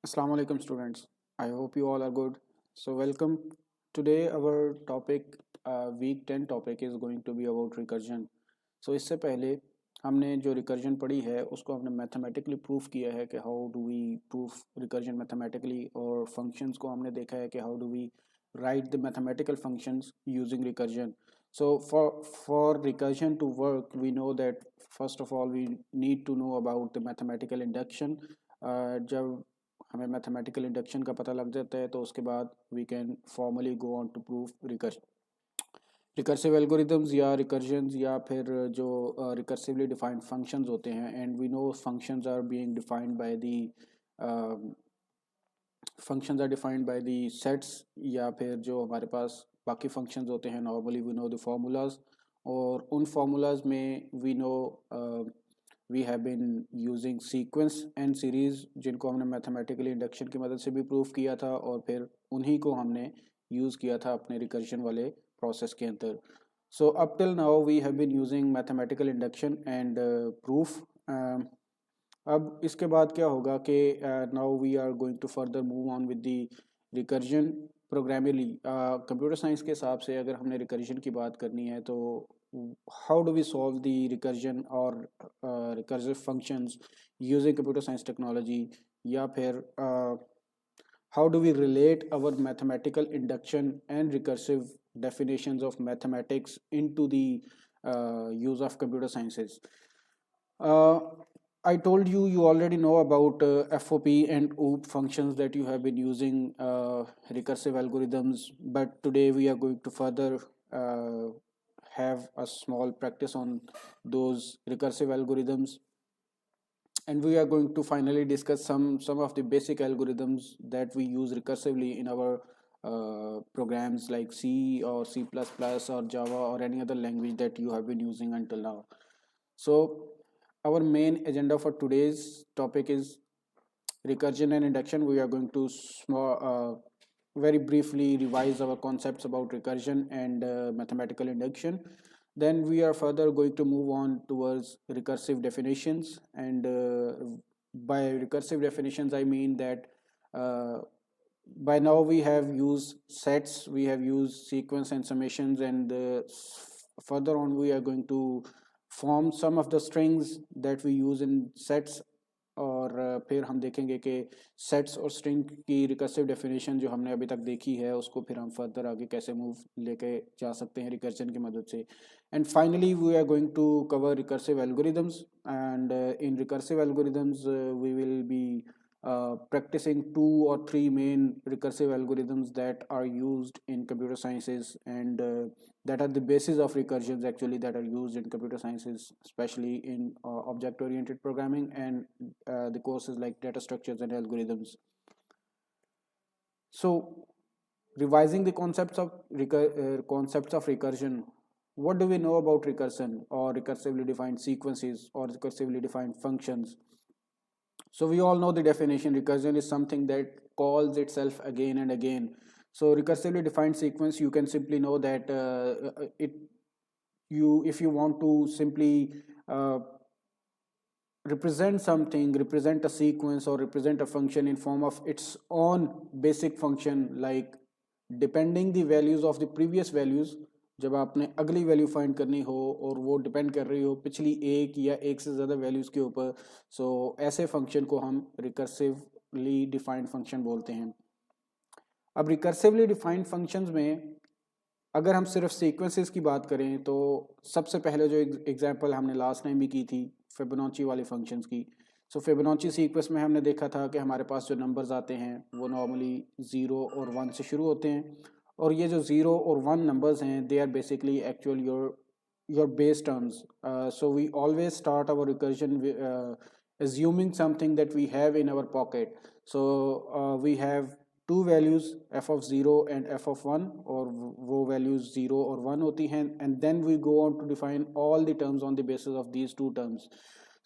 Assalamu alaikum students. I hope you all are good. So welcome. Today our topic week 10 topic is going to be about recursion. So इससे पहले हमने जो recursion पढ़ी है उसको हमने मैथमेटिकली प्रूफ किया है कि how do we proof recursion mathematically, और फंक्शंस को हमने देखा है कि how do we write the mathematical functions using recursion. So for recursion to work, we know that first of all we need to know about the mathematical induction. जब हमें mathematical induction का पता लग जाता है तो उसके बाद we can formally go on to proof recursive algorithms या रिकर्जन्स, या फिर जो रिकर्सिवली डिफाइंड फंक्शंस होते हैं. And we know functions are defined by the sets, या फिर जो हमारे पास बाकी फंक्शंस होते हैं normally we know the formulas. और उन फार्मूलाज में we know we have been using sequence and series, जिनको हमने मैथमेटिकली इंडक्शन की मदद से भी प्रूव किया था, और फिर उन्हीं को हमने यूज़ किया था अपने रिकर्जन वाले प्रोसेस के अंदर. So up till now we have been using mathematical induction and proof. अब इसके बाद क्या होगा कि now we are going to further move on with the recursion programmatically. Computer science के हिसाब से अगर हमने रिकर्जन की बात करनी है तो how do we solve the recursion or recursive functions using computer science technology, या फिर how do we relate our mathematical induction and recursive definitions of mathematics into the use of computer sciences. uh, I told you you already know about FOP and OOP functions that you have been using recursive algorithms, but today we are going to further have a small practice on those recursive algorithms, and we are going to finally discuss some of the basic algorithms that we use recursively in our programs like C or C++ or Java or any other language that you have been using until now. So our main agenda for today's topic is recursion and induction. We are going to very briefly revise our concepts about recursion and mathematical induction. Then we are further going to move on towards recursive definitions, and by recursive definitions I mean that uh, by now we have used sets, we have used sequence and summations, and further on we are going to form some of the strings that we use in sets. और फिर हम देखेंगे कि sets और string की recursive definition जो हमने अभी तक देखी है उसको फिर हम फर्दर आगे कैसे मूव लेके जा सकते हैं रिकर्जन की मदद से. And finally we are going to cover recursive algorithms, and in recursive algorithms we will be practicing 2 or 3 main recursive algorithms that are used in computer sciences, and that are the basis of recursions actually that are used in computer sciences, especially in object oriented programming and the courses like data structures and algorithms. So revising the concepts of recursion, what do we know about recursion or recursively defined sequences or recursively defined functions? So we all know the definition. Recursion is something that calls itself again and again. So recursively defined sequence, you can simply know that it you if you want to simply uh, represent something, represent a sequence or represent a function in form of its own basic function, like depending the values of the previous values. जब आपने अगली value find करनी हो और वो depend कर रही हो पिछली एक या एक से ज़्यादा वैल्यूज़ के ऊपर, सो ऐसे फंक्शन को हम रिकर्सिवली डिफाइंड फंक्शन बोलते हैं. अब रिकर्सिवली डिफाइंड फंक्शंस में अगर हम सिर्फ सीक्वेंसेस की बात करें तो सबसे पहले जो एग्जांपल हमने लास्ट टाइम भी की थी फिबोनाची वाले फंक्शंस की. सो फिबोनाची सीक्वेंस में हमने देखा था कि हमारे पास जो नंबर्स आते हैं वो नॉर्मली 0 और 1 से शुरू होते हैं, और ये जो 0 और 1 नंबर्स हैं they are basically actual your base terms. So we always start our recursion assuming something that we have in our pocket. So we have two values f of 0 and f of 1, और वो values 0 और 1 होती हैं, and then we go on to define all the terms on the basis of these two terms.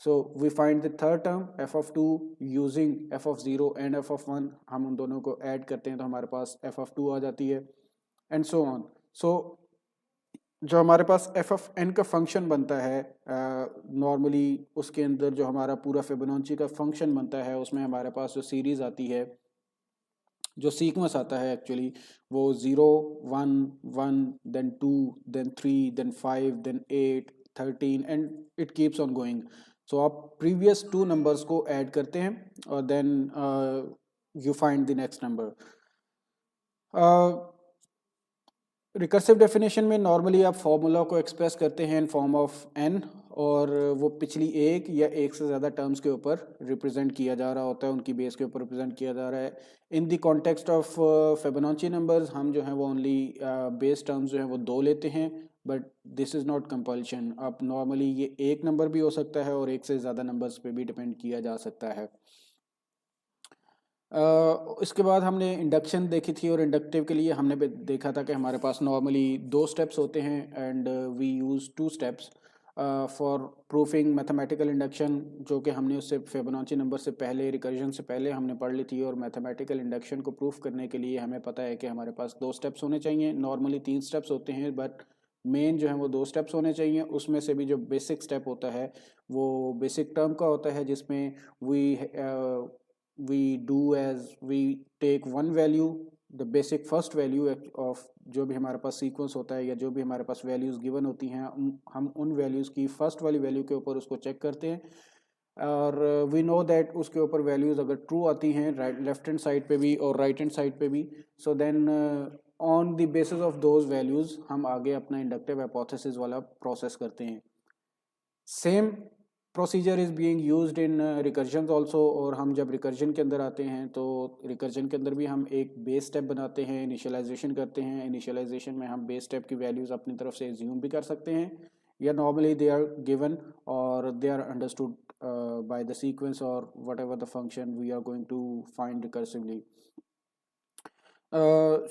So we find the third term f of 2 using f of 0 and f of 1. हम उन दोनों को add करते हैं तो हमारे पास f of 2 आ जाती है, and so on. So जो हमारे पास एफ ऑफ एन का फंक्शन बनता है नॉर्मली, उसके अंदर जो हमारा पूरा फिबोनाची का फंक्शन बनता है उसमें हमारे पास जो सीरीज आती है, जो सीक्वेंस आता है एक्चुअली, वो 0 1 1 then 2 then 3 then 5 then 8 13 and it keeps on going. So आप प्रीवियस टू नंबर्स को ऐड करते हैं और then you find the next number. Recursive definition में नॉर्मली आप फॉर्मूला को एक्सप्रेस करते हैं इन फॉर्म ऑफ एन, और वो पिछली एक या एक से ज़्यादा टर्म्स के ऊपर रिप्रेजेंट किया जा रहा होता है, उनकी बेस के ऊपर रिप्रेजेंट किया जा रहा है। In the context of Fibonacci numbers हम जो है वो ओनली बेस टर्म्स जो है वो दो लेते हैं, but this is not compulsion. आप नॉर्मली ये एक नंबर भी हो सकता है और एक से ज़्यादा नंबर्स पे भी डिपेंड किया जा सकता है। इसके बाद हमने इंडक्शन देखी थी, और इंडक्टिव के लिए हमने देखा था कि हमारे पास नॉर्मली दो स्टेप्स होते हैं and we use two steps for proofing mathematical induction, जो कि हमने उससे फिबोनाची नंबर से पहले, रिकर्जन से पहले हमने पढ़ ली थी। और मैथमेटिकल इंडक्शन को प्रूफ करने के लिए हमें पता है कि हमारे पास दो स्टेप्स होने चाहिए। नॉर्मली तीन स्टेप्स होते हैं, बट मेन जो है वो दो स्टेप्स होने चाहिए। उसमें से भी जो बेसिक स्टेप होता है वो बेसिक टर्म का होता है, जिसमें we we do as we take one value, the basic first value of जो भी हमारे पास सीक्वेंस होता है या जो भी हमारे पास वैल्यूज़ गिवन होती हैं, हम उन वैल्यूज़ की फर्स्ट वाली वैल्यू के ऊपर उसको चेक करते हैं। और वी नो दैट उसके ऊपर वैल्यूज़ अगर ट्रू आती हैं राइट लेफ्ट हैंड साइड पे भी और राइट हैंड साइड पे भी, so then on the basis of those values हम आगे अपना इंडक्टिव हाइपोथेसिस वाला प्रोसेस करते हैं। Same procedure is being used in recursion also. और हम जब रिकर्जन के अंदर आते हैं तो रिकर्जन के अंदर भी हम एक बेस स्टेप बनाते हैं, इनिशियलाइजेशन करते हैं। इनिशियलाइजेशन में हम बेस स्टेप की वैल्यूज़ अपनी तरफ से एज्यूम भी कर सकते हैं, या नॉर्मली दे आर गिवन और they are understood by the sequence और whatever the function we are going to find recursively.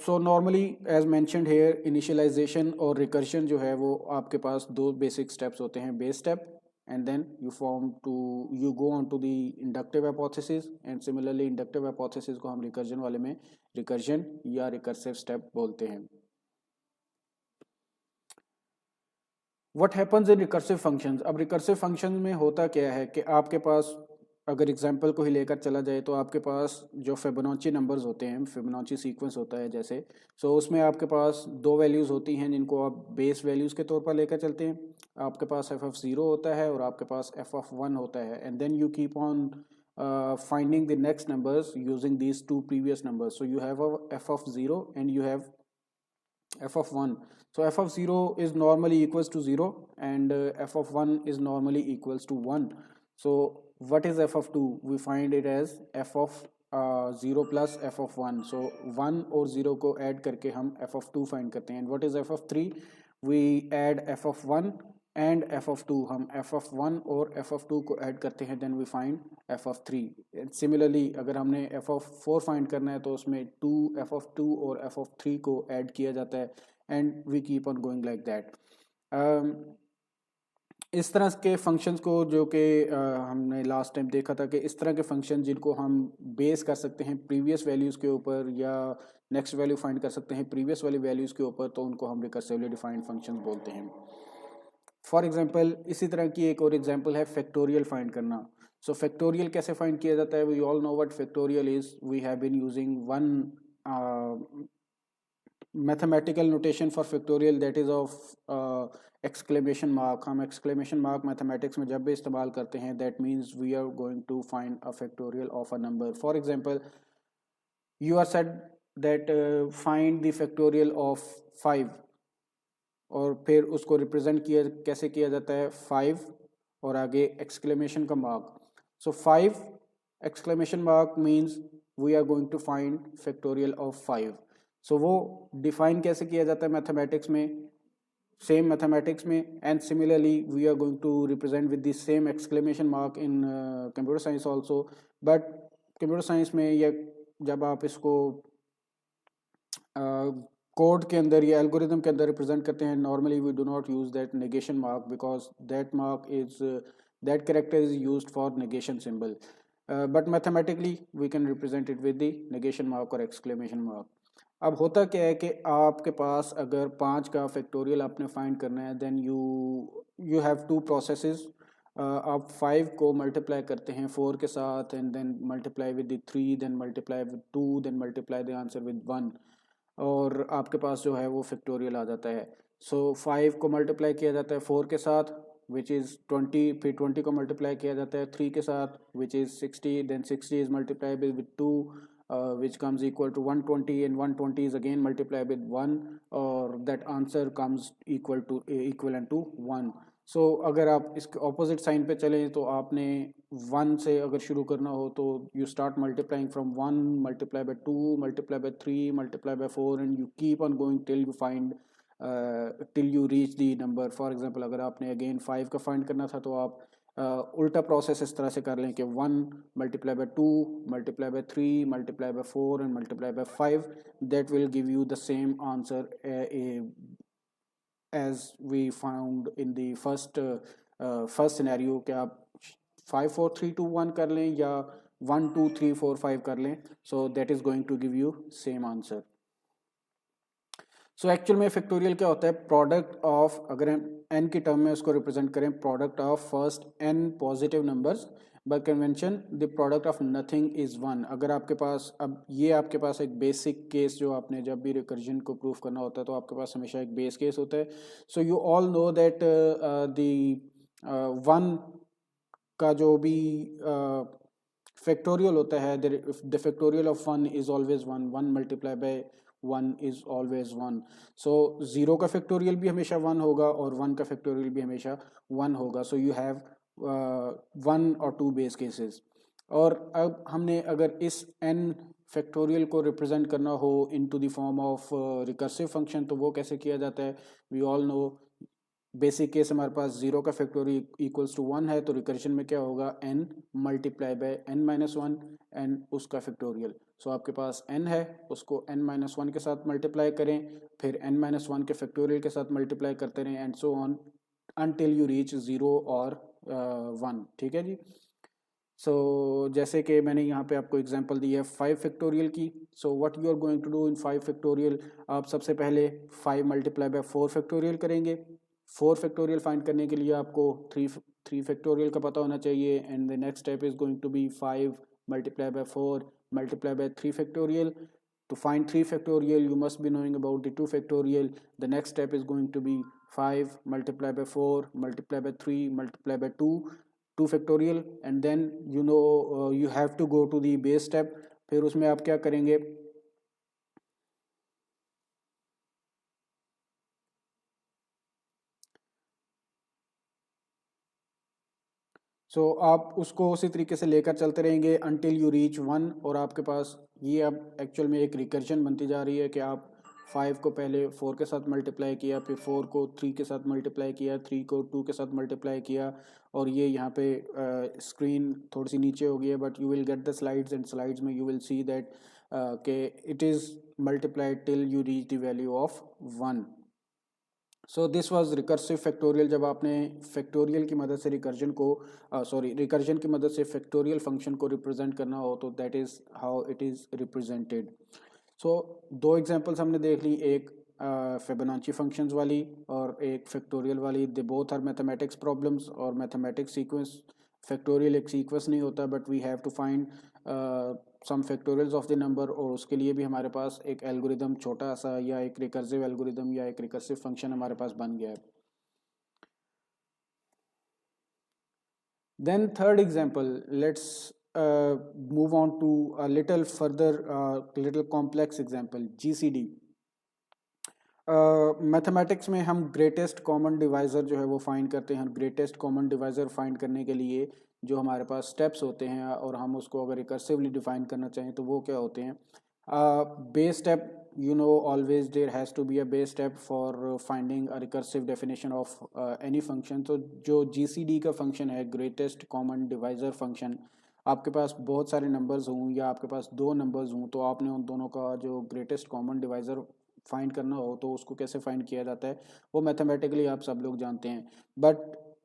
So normally as mentioned here, initialization और रिकर्शन जो है वो आपके पास दो बेसिक स्टेप्स होते हैं, base step and then you go on to the inductive hypothesis, and similarly inductive hypothesis को हम recursion वाले में recursion या recursive step बोलते हैं। What happens in recursive functions? अब recursive functions में होता क्या है कि आपके पास अगर एग्जाम्पल को ही लेकर चला जाए तो आपके पास जो फिबोनाची नंबर्स होते हैं, फिबोनाची सीक्वेंस होता है जैसे, सो उसमें आपके पास दो वैल्यूज़ होती हैं जिनको आप बेस वैल्यूज़ के तौर पर लेकर चलते हैं। आपके पास एफ ऑफ ज़ीरो होता है और आपके पास एफ ऑफ वन होता है, and then you keep on finding the next numbers using these two previous numbers. So you have a f of 0 and you have f of 1. So f of 0 is normally equals to 0, and f of 1 is normally equals to 1. So what is f of 2? We find it as f of 0 plus f of 1. So 1 और 0 को add करके हम f of 2 find करते हैं. And what is f of 3? We add f of 1 and f of 2. हम f of 1 और f of 2 को add करते हैं, then we find f of 3. And similarly अगर हमने f of 4 find करना है तो उसमें 2 f of 2 और f of 3 को add किया जाता है, and we keep on going like that. इस तरह के फंक्शंस को जो कि हमने लास्ट टाइम देखा था कि इस तरह के फंक्शन जिनको हम बेस कर सकते हैं प्रीवियस वैल्यूज़ के ऊपर या नेक्स्ट वैल्यू फाइंड कर सकते हैं प्रीवियस वाली वैल्यूज़ के ऊपर, तो उनको हम रिकर्सिवली डिफाइंड फंक्शंस बोलते हैं। फॉर एग्जांपल इसी तरह की एक और एग्जांपल है फैक्टोरियल फाइंड करना। सो फैक्टोरियल कैसे फाइंड किया जाता है? We all know what factorial is. We have been using one mathematical notation for factorial, that is of exclamation mark. हम एक्सक्लेमेशन मार्क मैथमेटिक्स में जब भी इस्तेमाल करते हैं, that means we are going to find a factorial of a number. For example you are said that find the factorial of 5, और फिर उसको रिप्रेजेंट किया कैसे किया जाता है? 5 और आगे एक्सक्लेमेशन का mark. So 5 exclamation mark means we are going to find factorial of 5। So वो डिफाइन कैसे किया जाता है मैथमेटिक्स में? सेम मैथमेटिक्स में, and similarly we are going to represent with the same exclamation mark in computer science also. But computer science में या जब आप इसको कोड के अंदर या एल्गोरिदम के अंदर रिप्रेजेंट करते हैं, normally we do not use that negation mark because that mark is that character is used for negation symbol, but mathematically we can represent it with the negation mark और exclamation mark. अब होता क्या है कि आपके पास अगर 5 का factorial आपने फाइंड करना है, then you have two processes. आप 5 को मल्टीप्लाई करते हैं 4 के साथ, and then multiply with the 3, then multiply with 2, then multiply the answer with 1, और आपके पास जो है वो फैक्टोरियल आ जाता है। सो 5 को मल्टीप्लाई किया जाता है 4 के साथ विच इज़ 20, फिर 20 को मल्टीप्लाई किया जाता है 3 के साथ which is 60, then 60 is multiply with 2 which comes equal to 120, and 120 is again multiplied with 1, or that answer comes equivalent to 1. So अगर आप इसके ऑपोजिट साइन पे चलें तो आपने 1 से अगर शुरू करना हो तो you start multiplying from 1, multiply by 2, multiply by 3, multiply by 4, and you keep on going till you find till you reach the number. For example, अगर आपने again 5 का फाइंड करना था तो आप उल्टा प्रोसेस इस तरह से कर लें कि 1 multiply by 2 multiply by 3 multiply by 4 and multiply by 5, that will give you the same answer as we found in the first scenario कि आप 5 4 3 2 1 कर लें या 1 2 3 4 5 कर लें, so that is going to give you same answer. So actual में factorial क्या होता है, प्रोडक्ट ऑफ, अगर हम एन की टर्म में उसको रिप्रेजेंट करें, product of first n positive numbers by convention the product of nothing is 1। अगर आपके पास, अब ये आपके पास एक बेसिक केस, जो आपने जब भी रिकर्जन को प्रूफ करना होता है तो आपके पास हमेशा एक बेस केस होता है। So you all know that the 1 का जो भी फैक्टोरियल होता है, the factorial of 1 is always 1, 1 multiply bye 1 is always 1। सो 0 का फैक्टोरियल भी हमेशा 1 होगा और 1 का फैक्टोरियल भी हमेशा 1 होगा। सो यू हैव 1 और 2 बेस केसेस। और अब हमने अगर इस n फैक्टोरियल को रिप्रेजेंट करना हो into the form of recursive function, तो वो कैसे किया जाता है, we all know. Basic case हमारे पास 0 का फैक्टोरियल इक्वल्स टू 1 है, तो रिकर्शन में क्या होगा, n multiply by n minus 1 and उसका फैक्टोरियल। सो आपके पास n है, उसको n माइनस 1 के साथ मल्टीप्लाई करें, फिर n माइनस 1 के फैक्टोरियल के साथ मल्टीप्लाई करते रहें, and so on until you reach 0 और 1। ठीक है जी। सो जैसे कि मैंने यहाँ पे आपको एग्जांपल दी है 5 फैक्टोरियल की। So what you are going to do in 5 factorial, आप सबसे पहले 5 मल्टीप्लाई बाय 4 फैक्टोरियल करेंगे। 4 फैक्टोरियल फाइंड करने के लिए आपको 3 फैक्टोरियल का पता होना चाहिए, and the next step is going to be 5 multiply by 4 multiply by 3 factorial. To find 3 factorial, you must be knowing about the 2 factorial. The next step is going to be 5 multiplied by 4 multiplied by 3 multiplied by 2 factorial, and then you know you have to go to the base step. फिर उसमें आप क्या करेंगे, आप उसको उसी तरीके से लेकर चलते रहेंगे until you reach 1, और आपके पास ये अब एक्चुअल में एक रिकर्जन बनती जा रही है कि आप 5 को पहले 4 के साथ मल्टीप्लाई किया, फिर 4 को 3 के साथ मल्टीप्लाई किया, 3 को 2 के साथ मल्टीप्लाई किया, और ये यहाँ पे स्क्रीन थोड़ी सी नीचे हो गई है, but you will get the slides, and slides में यू विल सी दैट कि it is multiplied till you reach the value of 1। So this was recursive factorial. जब आपने फैक्टोरियल की मदद से रिकर्जन को रिकर्जन की मदद से फैक्टोरियल फंक्शन को रिप्रेजेंट करना हो, तो that is how it is represented. So 2 examples हमने देख ली, एक फिबोनाची फंक्शंस वाली और एक फैक्टोरियल वाली। They both are mathematics problems और मैथमेटिक्स सीक्वेंस। फैक्टोरियल एक सीक्वेंस नहीं होता, but we have to find some factorials of the number, और उसके लिए भी हमारे पास एक एल्गोरिदम छोटा सा, या एक रिकर्सिव एल्गोरिदम, या एक रिकर्सिव फंक्शन हमारे पास बन गया है। Then third example, let's move on to a little further, little complex example, GCD। Mathematics में हम ग्रेटेस्ट कॉमन डिवाइज़र जो है वो फाइंड करते हैं। ग्रेटेस्ट कॉमन डिवाइज़र फाइंड करने के लिए जो हमारे पास स्टेप्स होते हैं, और हम उसको अगर रिकर्सिवली डिफाइन करना चाहें तो वो क्या होते हैं, base step, you know always there has to be a base step for finding a recursive definition of any function। तो जो GCD का फंक्शन है, ग्रेटेस्ट कॉमन डिवाइज़र फंक्शन, आपके पास बहुत सारे नंबर्स हों या आपके पास 2 नंबर्स हों, तो आपने उन दोनों का जो ग्रेटेस्ट कॉमन डिवाइज़र फाइंड करना हो तो उसको कैसे फाइंड किया जाता है वो मैथमेटिकली आप सब लोग जानते हैं। But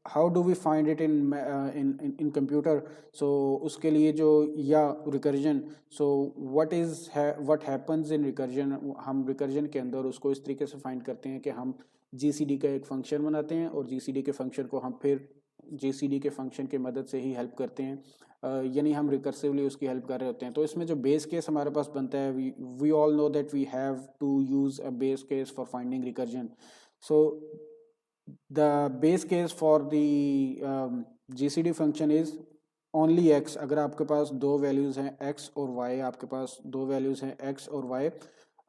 how do we find it in in computer. So उसके लिए जो या recursion, so what happens in recursion, हम रिकर्जन के अंदर उसको इस तरीके से फाइंड करते हैं कि हम जीसीडी का एक फंक्शन बनाते हैं और जीसीडी के फंक्शन को हम फिर जीसीडी के फंक्शन की मदद से ही हेल्प करते हैं, यानी हम रिकर्सिवली उसकी हेल्प कर रहे होते हैं. तो इसमें जो बेस केस हमारे पास बनता है, we all know that we have to use a base case for finding recursion. So the base case for the GCD function is only x. अगर आपके पास दो वैल्यूज़ हैं x और y, आपके पास दो वैल्यूज़ हैं x और y,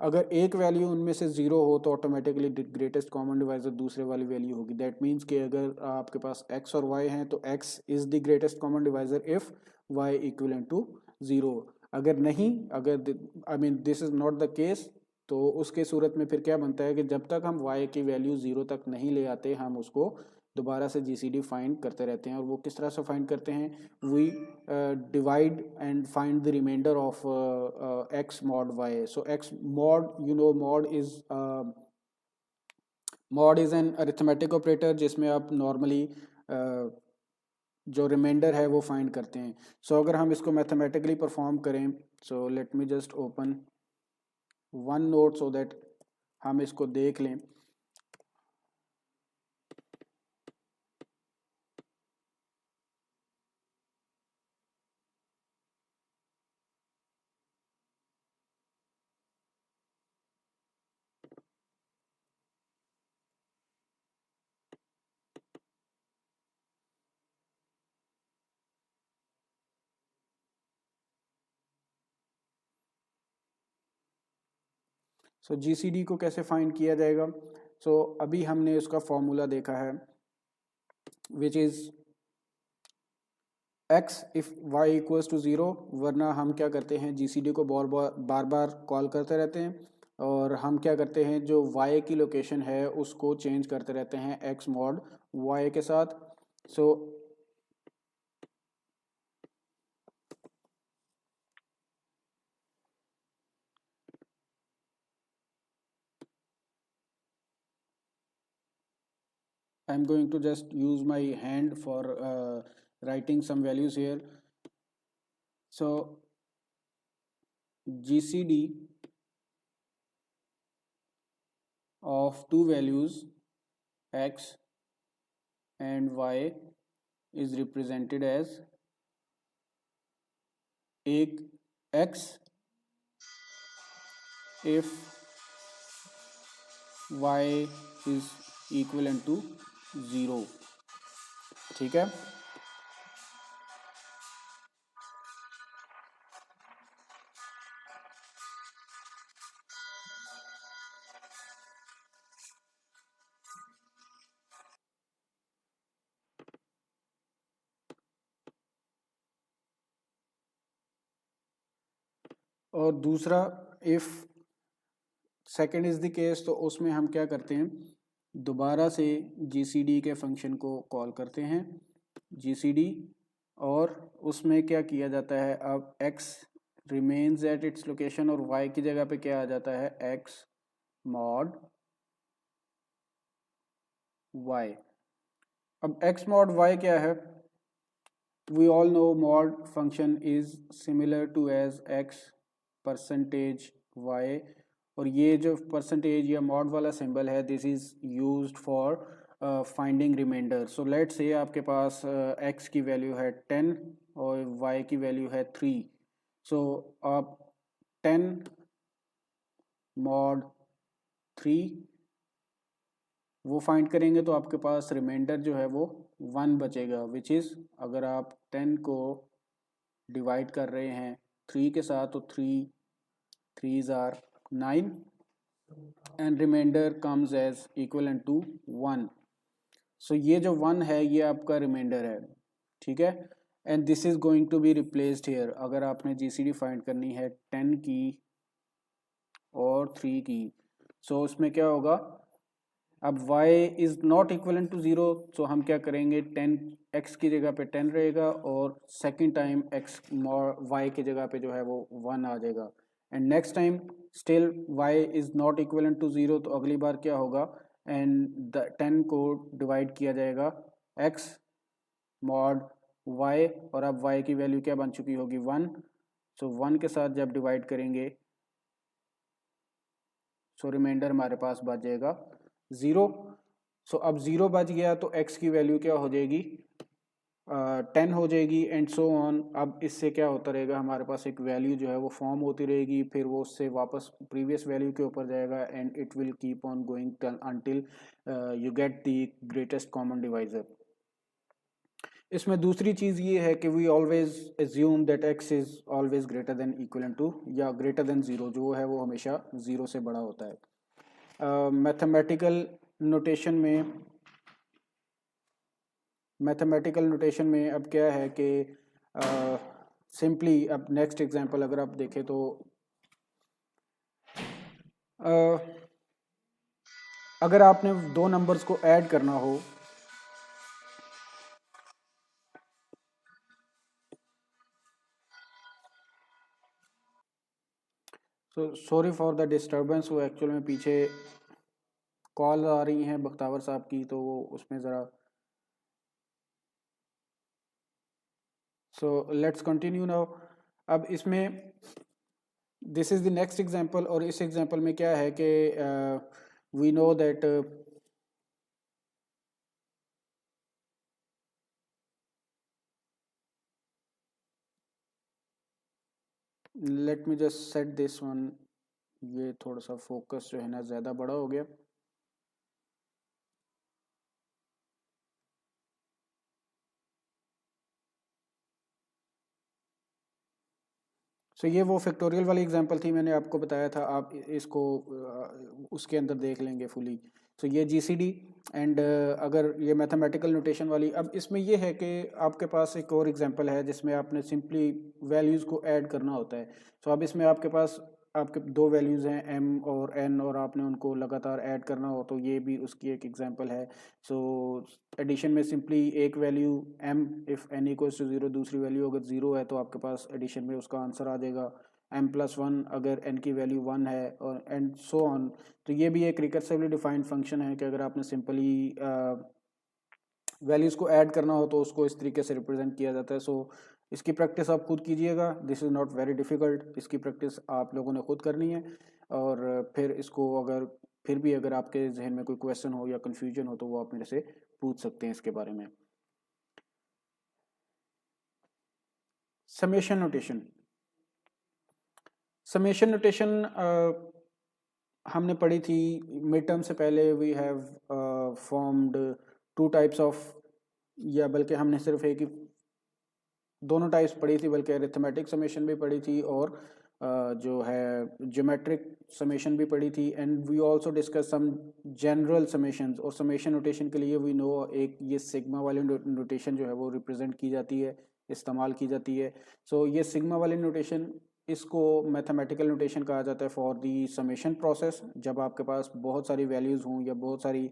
अगर एक वैल्यू उनमें से ज़ीरो हो तो ऑटोमेटिकली ग्रेटेस्ट कॉमन डिवाइजर दूसरे वाली वैल्यू होगी. दैट मीन्स कि अगर आपके पास x और y हैं तो x is the greatest common divisor if y equivalent to zero. अगर नहीं, अगर I mean this is not the case, तो उसके सूरत में फिर क्या बनता है कि जब तक हम y की वैल्यू ज़ीरो तक नहीं ले आते हम उसको दोबारा से जीसीडी फाइंड करते रहते हैं. और वो किस तरह से फाइंड करते हैं? We divide and find the remainder of x mod y. सो x mod, you know, mod is an arithmetic operator जिसमें आप नॉर्मली जो रिमाइंडर है वो फाइंड करते हैं. सो अगर हम इसको मैथमेटिकली परफॉर्म करें, so let me just open one note so that हम इसको देख लें. सो जीसीडी को कैसे फाइंड किया जाएगा? सो अभी हमने उसका फॉर्मूला देखा है which is x if y equals to zero. वरना हम क्या करते हैं, जीसीडी को बार बार कॉल करते रहते हैं और हम क्या करते हैं, जो y की लोकेशन है उसको चेंज करते रहते हैं x mod y के साथ. सो I'm going to just use my hand for writing some values here. So GCD of two values x and y is represented as एक x if y is equivalent to zero. ठीक है. और दूसरा if second is the case, तो उसमें हम क्या करते हैं, दोबारा से जीसीडी के फंक्शन को कॉल करते हैं जीसीडी, और उसमें क्या किया जाता है, अब x remains at its location और y की जगह पे क्या आ जाता है, x mod y. अब x mod y क्या है? We all know mod function is similar to as x percentage y. और ये जो परसेंटेज या मॉड वाला सिंबल है, this is used for finding remainder. So let say आपके पास x की वैल्यू है 10 और y की वैल्यू है 3. सो आप 10 mod 3 वो फाइंड करेंगे तो आपके पास रिमाइंडर जो है वो 1 बचेगा, विच इज़ अगर आप 10 को डिवाइड कर रहे हैं 3 के साथ तो 3 are 9 and remainder comes as equivalent to 1. सो ये जो 1 है ये आपका रिमाइंडर है. ठीक है. And this is going to be replaced here. अगर आपने जीसीडी फाइंड करनी है 10 की और 3 की, सो उसमें क्या होगा, अब y is not equivalent to zero, तो हम क्या करेंगे, 10 x की जगह पे 10 रहेगा और सेकेंड टाइम x y की जगह पे जो है वो 1 आ जाएगा. And next time still y is not equivalent to zero, तो अगली बार क्या होगा, एंड 10 को डिवाइड किया जाएगा एक्स मॉड वाई, और अब वाई की वैल्यू क्या बन चुकी होगी 1। सो 1 के साथ जब डिवाइड करेंगे सो रिमाइंडर हमारे पास बच जाएगा 0। सो अब 0 बच गया तो x की वैल्यू क्या हो जाएगी 10 हो जाएगी एंड सो ऑन। अब इससे क्या होता रहेगा, हमारे पास एक वैल्यू जो है वो फॉर्म होती रहेगी, फिर वो उससे वापस प्रीवियस वैल्यू के ऊपर जाएगा and it will keep on going until you get the greatest common divisor. इसमें दूसरी चीज़ ये है कि we always assume that x is always greater than equal to या ग्रेटर देन ज़ीरो, जो है वो हमेशा ज़ीरो से बड़ा होता है। मैथमेटिकल नोटेशन में अब क्या है कि सिंपली अब नेक्स्ट एग्जांपल अगर आप देखें तो अगर आपने दो नंबर्स को ऐड करना हो, so sorry for the disturbance, वो एक्चुअल में पीछे कॉल आ रही हैं बख्तावर साहब की, तो वो उसमें ज़रा सो लेट्स कंटिन्यू नाउ। अब इसमें this is the next example, और इस एग्जांपल में क्या है कि we know that let me just set this one. ये थोड़ा सा फोकस जो है ना ज़्यादा बड़ा हो गया। सो ये वो फैक्टोरियल वाली एग्जांपल थी, मैंने आपको बताया था, आप इसको उसके अंदर देख लेंगे फुली। सो ये जीसीडी एंड अगर ये मैथमेटिकल नोटेशन वाली, अब इसमें ये है कि आपके पास एक और एग्जांपल है जिसमें आपने सिंपली वैल्यूज़ को ऐड करना होता है। सो अब इसमें आपके पास आपके दो वैल्यूज़ हैं m और n, और आपने उनको लगातार ऐड करना हो, तो ये भी उसकी एक एग्जांपल है। सो एडिशन में सिंपली एक value m if n equals to zero, दूसरी वैल्यू अगर ज़ीरो है तो आपके पास एडिशन में उसका आंसर आ जाएगा m+1 अगर n की वैल्यू 1 है, और एंड सो ऑन। तो ये भी एक रिकर्सिवली डिफाइंड फंक्शन है कि अगर आपने सिंपली वैल्यूज़ को ऐड करना हो तो उसको इस तरीके से रिप्रेजेंट किया जाता है। सो इसकी प्रैक्टिस आप खुद कीजिएगा, this is not very difficult, इसकी प्रैक्टिस आप लोगों ने खुद करनी है। और फिर इसको अगर फिर भी अगर आपके जहन में कोई क्वेश्चन हो या कन्फ्यूजन हो तो वो आप मेरे से पूछ सकते हैं इसके बारे में। समेशन नोटेशन, समेशन नोटेशन हमने पढ़ी थी मिड टर्म से पहले। We have formed two types of, या बल्कि हमने सिर्फ एक ही दोनों टाइप्स पढ़ी थी, बल्कि अरिथमेटिक समेशन भी पढ़ी थी और जो है ज्योमेट्रिक समेशन भी पढ़ी थी। And we also discuss some general summations, और समेशन नोटेशन के लिए वी नो एक ये सिग्मा वाली नोटेशन जो है वो रिप्रेजेंट की जाती है, इस्तेमाल की जाती है। सो ये सिग्मा वाली नोटेशन, इसको मैथमेटिकल नोटेशन कहा जाता है फॉर दी समेशन प्रोसेस, जब आपके पास बहुत सारी वैल्यूज़ हों या बहुत सारी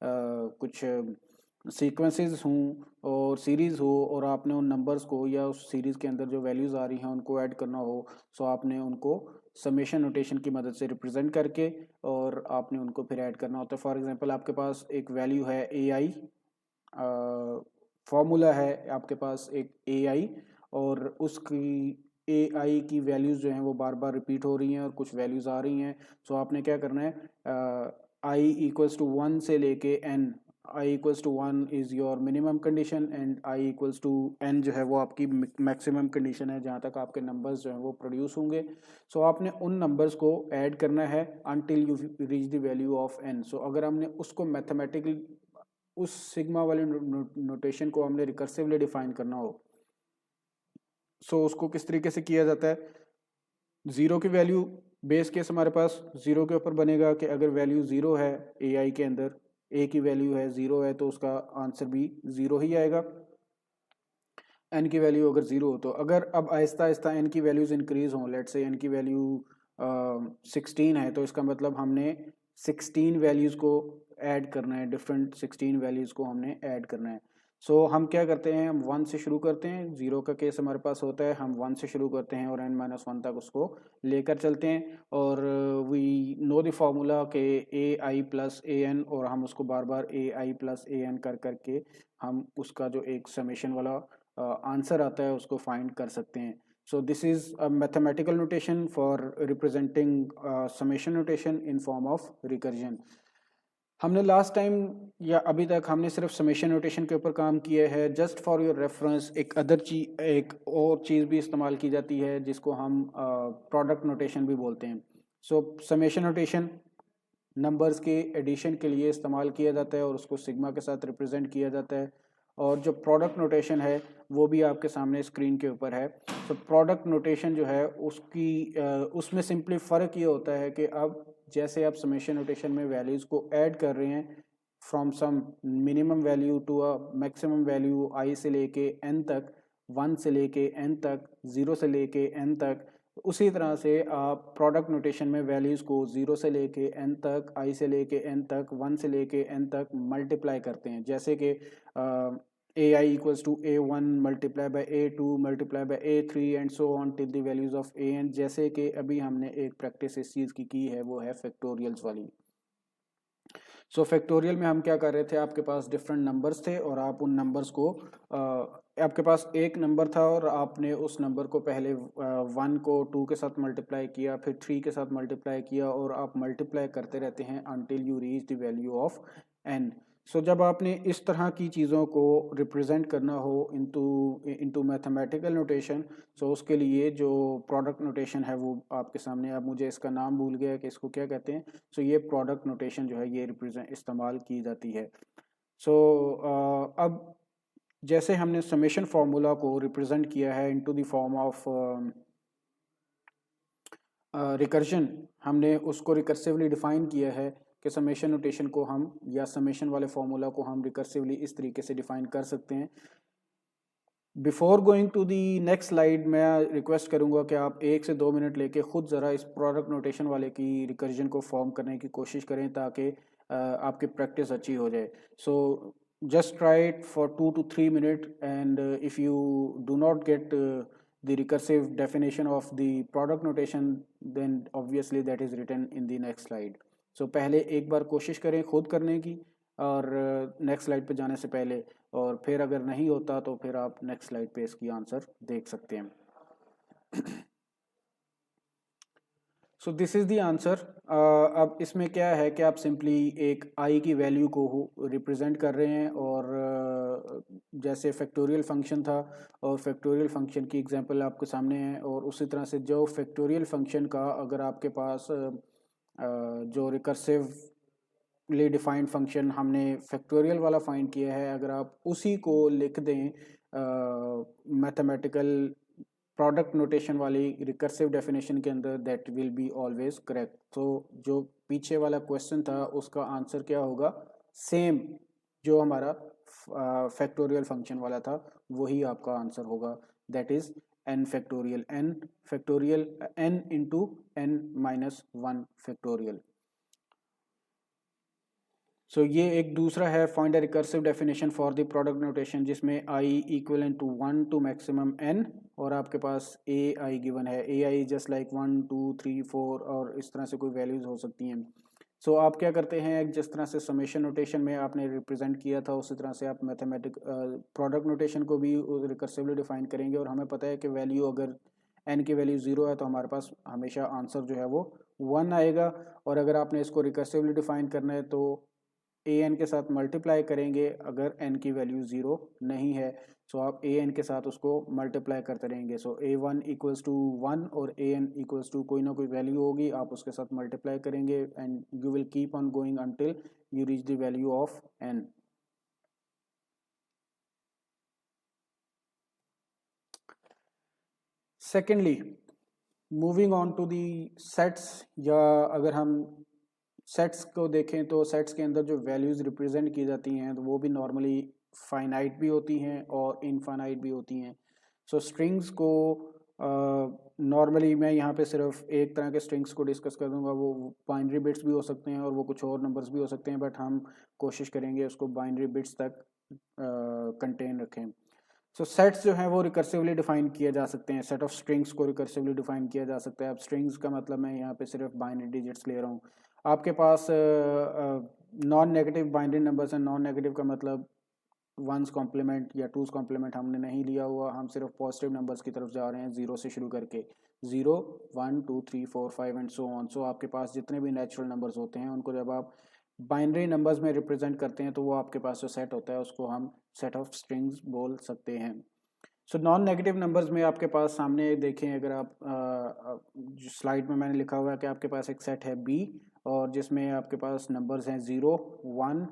कुछ सीक्वेंसेस हों और सीरीज़ हो, और आपने उन नंबर्स को या उस सीरीज़ के अंदर जो वैल्यूज़ आ रही हैं उनको ऐड करना हो, सो आपने उनको समेशन नोटेशन की मदद से रिप्रेजेंट करके और आपने उनको फिर ऐड करना होता है। फॉर एग्जांपल आपके पास एक वैल्यू है ए आई, फॉर्मूला है आपके पास एक ए आई, और उसकी ए आई की वैल्यूज़ जो हैं वो बार बार रिपीट हो रही हैं और कुछ वैल्यूज़ आ रही हैं। सो आपने क्या करना है, आई इक्वल्स टू वन से लेके n, i equals to one is your minimum condition and i equals to n जो है वो आपकी मैक्सिमम कंडीशन है, जहाँ तक आपके नंबर्स जो हैं वो प्रोड्यूस होंगे। सो आपने उन नंबर्स को ऐड करना है until you reach the value of N. So अगर हमने उसको मैथमेटिकली उस सिग्मा वाले नोटेशन को हमने रिकर्सिवली डिफाइन करना हो, सो उसको किस तरीके से किया जाता है, ज़ीरो की वैल्यू, बेस केस हमारे पास ज़ीरो के ऊपर बनेगा कि अगर वैल्यू ज़ीरो है ए आई के अंदर, ए की वैल्यू है ज़ीरो है तो उसका आंसर भी ज़ीरो ही आएगा। एन की वैल्यू अगर ज़ीरो हो तो, अगर अब आहिस्ता आहिस्ता एन की वैल्यूज़ इंक्रीज़ हों, लेट से एन की वैल्यू 16 है, तो इसका मतलब हमने 16 वैल्यूज़ को ऐड करना है, डिफरेंट 16 वैल्यूज़ को हमने ऐड करना है। सो हम क्या करते हैं, हम 1 से शुरू करते हैं, 0 का केस हमारे पास होता है, हम 1 से शुरू करते हैं और n-1 तक उसको लेकर चलते हैं और वी नो द फार्मूला के ai प्लस an, और हम उसको बार बार ai प्लस an कर करके हम उसका जो एक समेशन वाला आंसर आता है उसको फाइंड कर सकते हैं. So this is a mathematical notation for representing summation notation in form of recursion. हमने लास्ट टाइम या अभी तक हमने सिर्फ समेशन नोटेशन के ऊपर काम किया है. जस्ट फॉर योर रेफरेंस एक और चीज़ भी इस्तेमाल की जाती है जिसको हम प्रोडक्ट नोटेशन भी बोलते हैं. सो समेशन नोटेशन नंबर्स के एडिशन के लिए इस्तेमाल किया जाता है और उसको सिग्मा के साथ रिप्रेजेंट किया जाता है. और जो प्रोडक्ट नोटेशन है वो भी आपके सामने स्क्रीन के ऊपर है. तो प्रोडक्ट नोटेशन जो है उसमें सिंपली फ़र्क ये होता है कि अब जैसे आप समेशन नोटेशन में वैल्यूज़ को ऐड कर रहे हैं from some minimum value to a maximum value i से लेके n तक, 1 से लेके n तक, 0 से लेके n तक, उसी तरह से आप प्रोडक्ट नोटेशन में वैल्यूज़ को 0 से लेके n तक, i से लेके n तक, 1 से लेके n तक मल्टीप्लाई करते हैं. जैसे कि ai equals to a1 multiply by a2 multiply by a3 and so on till the values of an. जैसे कि अभी हमने एक प्रैक्टिस इस चीज़ की है वो है फैक्टोरियल्स वाली. सो फैक्टोरियल में हम क्या कर रहे थे, आपके पास डिफरेंट नंबर्स थे और आप उन नंबर्स को आपके पास एक नंबर था और आपने उस नंबर को पहले 1 को 2 के साथ मल्टीप्लाई किया, फिर 3 के साथ मल्टीप्लाई किया और आप मल्टीप्लाई करते रहते हैं until you reach the value of n. सो जब आपने इस तरह की चीज़ों को रिप्रेजेंट करना हो इनटू मैथमेटिकल नोटेशन, सो उसके लिए जो प्रोडक्ट नोटेशन है वो आपके सामने. अब मुझे इसका नाम भूल गया कि इसको क्या कहते हैं. सो ये प्रोडक्ट नोटेशन जो है ये इस्तेमाल की जाती है. सो अब जैसे हमने समेशन फार्मूला को रिप्रेजेंट किया है into the form of recursion, हमने उसको रिकर्सिवली डिफाइन किया है कि समेशन नोटेशन को हम या समेशन वाले फार्मूला को हम रिकर्सिवली इस तरीके से डिफाइन कर सकते हैं. Before going to the next slide मैं रिक्वेस्ट करूंगा कि आप 1 से 2 मिनट लेके खुद ज़रा इस प्रोडक्ट नोटेशन वाले की रिकर्जन को फॉर्म करने की कोशिश करें ताकि आपकी प्रैक्टिस अच्छी हो जाए. सो just try it for 2 to 3 minutes, and if you do not get the recursive definition of the product notation, then obviously that is written in the next slide. So पहले एक बार कोशिश करें खुद करने की और नेक्स्ट स्लाइड पे जाने से पहले, और फिर अगर नहीं होता तो फिर आप नेक्स्ट स्लाइड पे इसकी आंसर देख सकते हैं. सो दिस इज़ दी आंसर. अब इसमें क्या है कि आप सिंपली एक आई की वैल्यू को रिप्रेजेंट कर रहे हैं और जैसे फैक्टोरियल फंक्शन था और फैक्टोरियल फंक्शन की एग्जांपल आपके सामने है, और उसी तरह से जो फैक्टोरियल फंक्शन का अगर आपके पास जो रिकर्सिवली डिफाइंड फंक्शन हमने फैक्टोरियल वाला फाइंड किया है, अगर आप उसी को लिख दें मैथमेटिकल प्रोडक्ट नोटेशन वाली रिकर्सिव डेफिनेशन के अंदर, that will be always correct. तो जो पीछे वाला क्वेश्चन था उसका आंसर क्या होगा, सेम जो हमारा फैक्टोरियल फंक्शन वाला था वही आपका आंसर होगा. That is n factorial n into n-1 factorial. So ये एक दूसरा है find a recursive definition for the product notation जिसमें i equal to 1 to maximum n और आपके पास ai गिवन है. ai जस्ट लाइक 1 2 3 4 और इस तरह से कोई वैल्यूज़ हो सकती हैं. सो आप क्या करते हैं, जिस तरह से समेशन नोटेशन में आपने रिप्रेजेंट किया था उसी तरह से आप मैथमेटिक प्रोडक्ट नोटेशन को भी रिकर्सिवली डिफाइन करेंगे. और हमें पता है कि वैल्यू अगर n की वैल्यू 0 है तो हमारे पास हमेशा आंसर जो है वो 1 आएगा. और अगर आपने इसको रिकर्सिवली डिफाइन करना है तो an के साथ मल्टीप्लाई करेंगे अगर n की वैल्यू 0 नहीं है. सो आप an के साथ उसको मल्टीप्लाई करते रहेंगे. सो a1 इक्वल्स टू 1 और an इक्वल्स टू कोई ना कोई वैल्यू होगी, आप उसके साथ मल्टीप्लाई करेंगे and you will keep on going until you reach the value of n. Secondly moving on to the sets, या अगर हम सेट्स को देखें तो सेट्स के अंदर जो वैल्यूज़ रिप्रेजेंट की जाती हैं तो वो भी नॉर्मली फाइनाइट भी होती हैं और इनफाइनाइट भी होती हैं. सो स्ट्रिंग्स को नॉर्मली मैं यहाँ पे सिर्फ एक तरह के स्ट्रिंग्स को डिस्कस कर दूंगा. वो बाइनरी बिट्स भी हो सकते हैं और वो कुछ और नंबर्स भी हो सकते हैं, बट हम कोशिश करेंगे उसको बाइनरी बिट्स तक कंटेन रखें। सो सेट्स जो हैं वो रिकर्सिवली डिफाइन किए जा सकते हैं, सेट ऑफ स्ट्रिंग्स को रिकर्सिवली डिफाइन किया जा सकता है। अब स्ट्रिंग्स का मतलब मैं यहाँ पे सिर्फ बाइनरी डिजिट्स ले रहा हूँ। आपके पास नॉन नेगेटिव बाइनरी नंबर्स हैं। नॉन नेगेटिव का मतलब वंस कॉम्प्लीमेंट या टूस कॉम्प्लीमेंट हमने नहीं लिया हुआ, हम सिर्फ पॉजिटिव नंबर्स की तरफ जा रहे हैं, जीरो से शुरू करके 0 1 2 3 4 5 एंड सो ऑन। सो आपके पास जितने भी नेचुरल नंबर्स होते हैं उनको जब आप बाइनरी नंबर्स में रिप्रेजेंट करते हैं तो वो आपके पास जो सेट होता है उसको हम सेट ऑफ स्ट्रिंग्स बोल सकते हैं। सो नॉन नेगेटिव नंबर्स में आपके पास सामने देखें, अगर आप स्लाइड में मैंने लिखा हुआ है कि आपके पास एक सेट है बी और जिसमें आपके पास नंबर्स हैं 0 1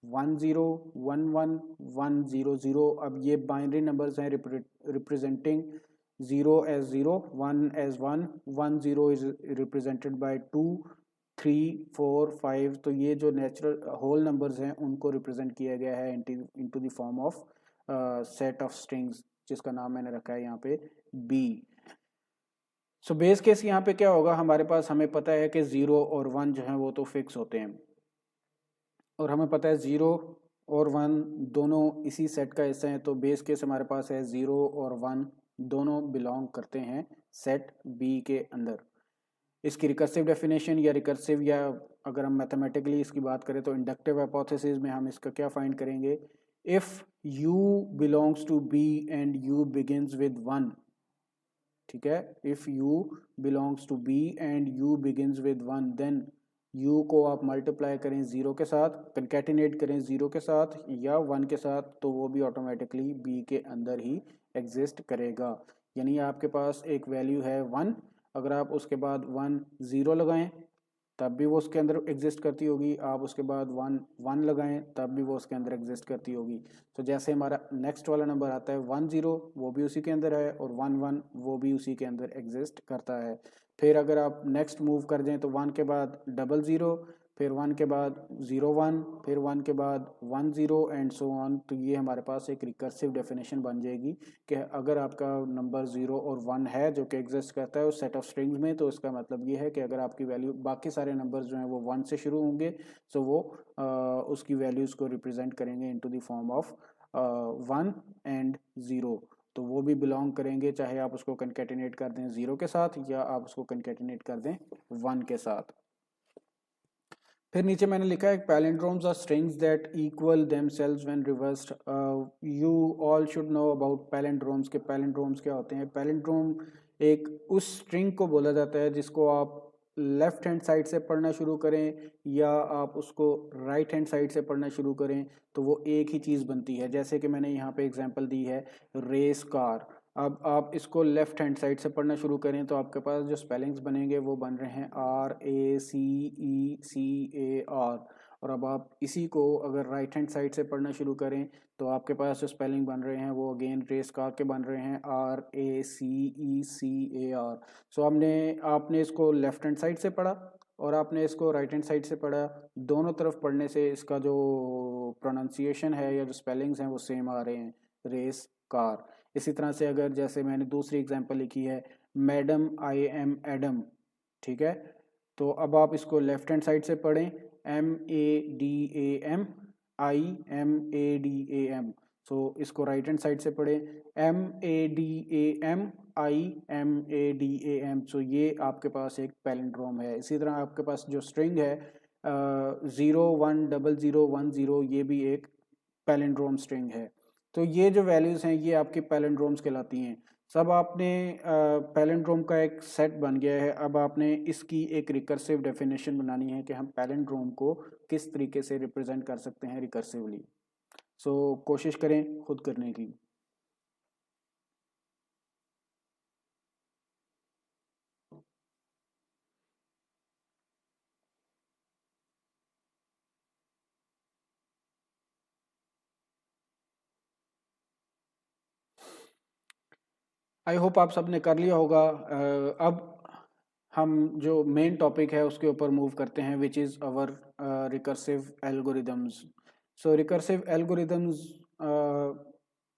1 0 1 1 1 0 0। अब ये बाइनरी नंबर्स हैं representing 0 as 0, 1 as 1, 1 0 is represented by 2 3 4 5। तो ये जो नेचुरल होल नंबर्स हैं उनको रिप्रेजेंट किया गया है into the form of set of strings, जिसका नाम मैंने रखा है यहाँ पे बी। सो बेस केस यहाँ पे क्या होगा, हमारे पास हमें पता है कि 0 और 1 जो है वो तो फिक्स होते हैं और हमें पता है 0 और 1 दोनों इसी सेट का हिस्सा हैं। तो बेस केस हमारे पास है 0 और 1 दोनों बिलोंग करते हैं सेट बी के अंदर। इसकी रिकर्सिव डेफिनेशन या रिकर्सिव, या अगर हम मैथमेटिकली इसकी बात करें तो इंडक्टिव हाइपोथेसिस में हम इसका क्या फाइंड करेंगे, if u belongs to b and u begins with 1, ठीक है, if u belongs to b and u begins with 1 then u को आप मल्टीप्लाई करें 0 के साथ, कंकैटिनेट करें 0 के साथ या 1 के साथ, तो वो भी ऑटोमेटिकली b के अंदर ही एग्जिस्ट करेगा। यानी आपके पास एक वैल्यू है 1, अगर आप उसके बाद 1 0 लगाएं तब भी वो उसके अंदर एग्जिस्ट करती होगी, आप उसके बाद 1 1 लगाएं तब भी वो उसके अंदर एग्जिस्ट करती होगी। तो जैसे हमारा नेक्स्ट वाला नंबर आता है 1 0, वो भी उसी के अंदर है, और 1 1 वो भी उसी के अंदर एग्जिस्ट करता है। फिर अगर आप नेक्स्ट मूव कर दें तो 1 के बाद 0 0, फिर 1 के बाद 0 1, फिर 1 के बाद 1 0 एंड सो ऑन। तो ये हमारे पास एक रिकर्सिव डेफिनेशन बन जाएगी कि अगर आपका नंबर 0 और 1 है जो कि एग्जिस्ट करता है उस सेट ऑफ स्ट्रिंग्स में, तो इसका मतलब ये है कि अगर आपकी वैल्यू, बाकी सारे नंबर्स जो हैं वो 1 से शुरू होंगे, तो वो उसकी वैल्यूज़ को रिप्रेजेंट करेंगे into the form of 1 and 0। तो वो भी बिलोंग करेंगे, चाहे आप उसको कंकैटिनेट कर दें 0 के साथ या आप उसको कंकैटिनेट कर दें 1 के साथ। फिर नीचे मैंने लिखा है palindromes are strings that equal themselves when reversed. You all should know about palindromes के पैलिंड्रोम्स क्या होते हैं। पैलिंड्रोम एक उस स्ट्रिंग को बोला जाता है जिसको आप लेफ्ट हैंड साइड से पढ़ना शुरू करें या आप उसको राइट हैंड साइड से पढ़ना शुरू करें तो वो एक ही चीज़ बनती है। जैसे कि मैंने यहाँ पे एग्जांपल दी है रेस कार। अब आप इसको लेफ्ट हैंड साइड से पढ़ना शुरू करें तो आपके पास जो स्पेलिंग्स बनेंगे वो बन रहे हैं RACECAR। और अब आप इसी को अगर राइट हैंड साइड से पढ़ना शुरू करें तो आपके पास जो स्पेलिंग बन रहे हैं वो अगेन रेस कार के बन रहे हैं RACECAR। सो आपने इसको लेफ्ट हैंड साइड से पढ़ा और आपने इसको राइट हैंड साइड से पढ़ा, दोनों तरफ पढ़ने से इसका जो प्रोनाउंसिएशन है या जो स्पेलिंग्स हैं वो सेम आ रहे हैं, रेस कार। इसी तरह से अगर जैसे मैंने दूसरी एग्जांपल लिखी है मैडम आई एम एडम, ठीक है, तो अब आप इसको लेफ्ट हैंड साइड से पढ़ें MADAM IMADAM। सो इसको राइट हैंड साइड से पढ़ें MADAM IMADAM। सो ये आपके पास एक पैलिंड्रोम है। इसी तरह आपके पास जो स्ट्रिंग है 0 1 0 0 1 0, ये भी एक पैलिंड्रोम स्ट्रिंग है। तो ये जो वैल्यूज़ हैं ये आपकी पैलिंड्रोम्स कहलाती हैं। सब आपने पैलिंड्रोम का एक सेट बन गया है। अब आपने इसकी एक रिकर्सिव डेफिनेशन बनानी है कि हम पैलिंड्रोम को किस तरीके से रिप्रेजेंट कर सकते हैं रिकर्सिवली। सो कोशिश करें खुद करने की। आई होप आप सबने कर लिया होगा। अब हम जो मेन टॉपिक है उसके ऊपर मूव करते हैं which is our recursive algorithms. So recursive algorithms,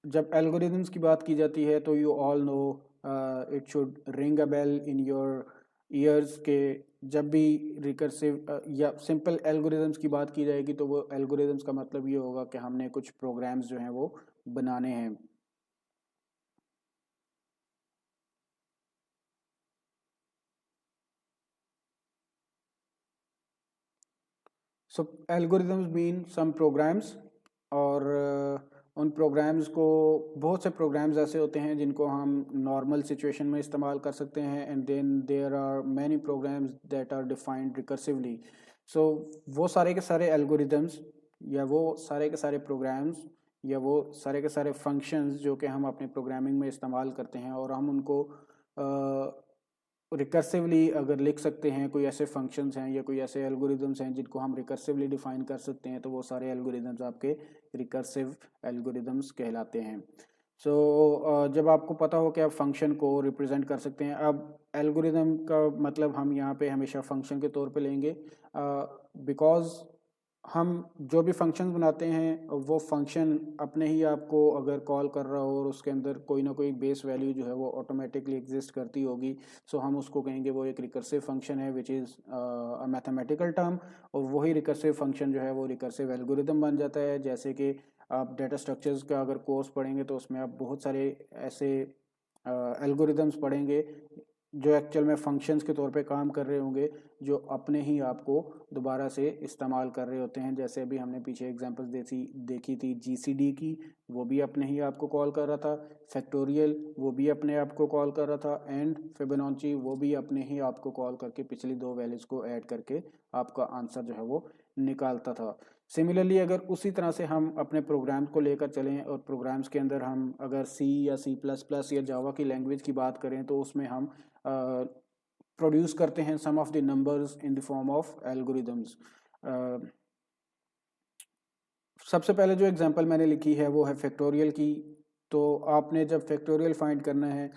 जब एल्गोरिदम्स की बात की जाती है तो you all know it should ring a bell in your ears के जब भी रिकर्सिव या सिंपल एल्गोरिदम्स की बात की जाएगी तो वो एल्गोरिदम्स का मतलब ये होगा कि हमने कुछ प्रोग्राम्स जो हैं वो बनाने हैं। सो एल्गोरिदम्स मीन सम प्रोग्राम्स, और उन प्रोग्राम्स को, बहुत से प्रोग्राम्स ऐसे होते हैं जिनको हम नॉर्मल सिचुएशन में इस्तेमाल कर सकते हैं, and then there are many programs that are defined recursively. So वो सारे के सारे एल्गोरिदम्स या वो सारे के सारे प्रोग्राम्स या वो सारे के सारे फंक्शंस जो कि हम अपने प्रोग्रामिंग में इस्तेमाल करते हैं और हम उनको रिकर्सिवली अगर लिख सकते हैं, कोई ऐसे फंक्शंस हैं या कोई ऐसे एल्गोरिदम्स हैं जिनको हम रिकर्सिवली डिफाइन कर सकते हैं, तो वो सारे एल्गोरिदम्स आपके रिकर्सिव एल्गोरिदम्स कहलाते हैं। सो जब आपको पता हो कि आप फंक्शन को रिप्रेजेंट कर सकते हैं, अब एल्गोरिदम का मतलब हम यहाँ पे हमेशा फंक्शन के तौर पे लेंगे, बिकॉज हम जो भी फंक्शन बनाते हैं वो फंक्शन अपने ही आपको अगर कॉल कर रहा हो और उसके अंदर कोई ना कोई बेस वैल्यू जो है वो ऑटोमेटिकली एग्जिस्ट करती होगी, सो हम उसको कहेंगे वो एक रिकर्सिव फंक्शन है, which is a mathematical term. और वही रिकर्सिव फंक्शन जो है वो रिकर्सिव एल्गोरिदम बन जाता है। जैसे कि आप डेटा स्ट्रक्चर्स का अगर कोर्स पढ़ेंगे तो उसमें आप बहुत सारे ऐसे एल्गोरिदम्स पढ़ेंगे जो एक्चुअल में फंक्शंस के तौर पे काम कर रहे होंगे, जो अपने ही आपको दोबारा से इस्तेमाल कर रहे होते हैं। जैसे अभी हमने पीछे एग्जांपल्स देखी थी जीसीडी की, वो भी अपने ही आपको कॉल कर रहा था। फैक्टोरियल वो भी अपने आप को कॉल कर रहा था, एंड फिबोनाची वो भी अपने ही आपको कॉल करके पिछली दो वैल्यूज को ऐड करके आपका आंसर जो है वो निकालता था। सिमिलरली अगर उसी तरह से हम अपने प्रोग्राम्स को लेकर चलें और प्रोग्राम्स के अंदर हम अगर सी या सी प्लस प्लस या जावा की लैंग्वेज की बात करें तो उसमें हम प्रोड्यूस करते हैं some of the numbers in the form of algorithms. सबसे पहले जो एग्जांपल मैंने लिखी है वो है फैक्टोरियल की। तो आपने जब फैक्टोरियल फाइंड करना है,